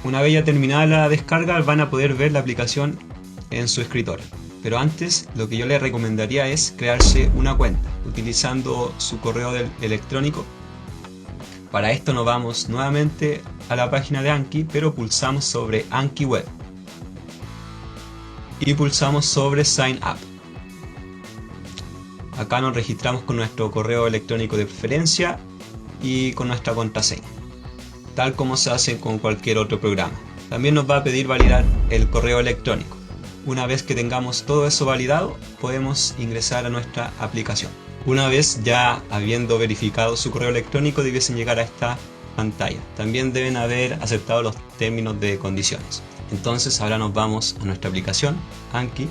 Una vez ya terminada la descarga van a poder ver la aplicación en su escritorio. Pero antes lo que yo les recomendaría es crearse una cuenta utilizando su correo electrónico. Para esto nos vamos nuevamente a la página de Anki, pero pulsamos sobre Anki Web y pulsamos sobre Sign Up. Acá nos registramos con nuestro correo electrónico de preferencia y con nuestra contraseña, tal como se hace con cualquier otro programa. También nos va a pedir validar el correo electrónico. Una vez que tengamos todo eso validado, podemos ingresar a nuestra aplicación. Una vez ya habiendo verificado su correo electrónico, debiesen llegar a esta pantalla. También deben haber aceptado los términos de condiciones. Entonces ahora nos vamos a nuestra aplicación, Anki.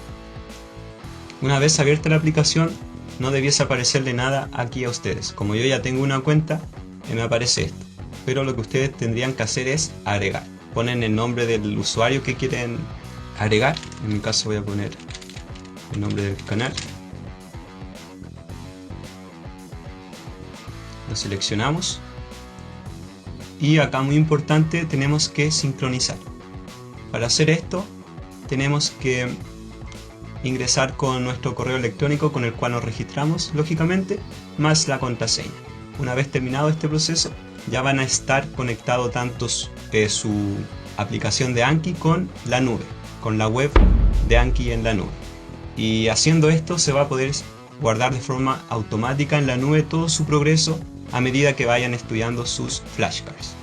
Una vez abierta la aplicación, no debiese aparecerle nada aquí a ustedes. Como yo ya tengo una cuenta, me aparece esto. Pero lo que ustedes tendrían que hacer es agregar. Ponen el nombre del usuario que quieren agregar. En mi caso voy a poner el nombre del canal. Lo seleccionamos. Y acá, muy importante, tenemos que sincronizar. Para hacer esto, tenemos que ingresar con nuestro correo electrónico con el cual nos registramos, lógicamente, más la contraseña. Una vez terminado este proceso, ya van a estar conectados tanto su aplicación de Anki con la nube, con la web de Anki en la nube. Y haciendo esto se va a poder guardar de forma automática en la nube todo su progreso a medida que vayan estudiando sus flashcards.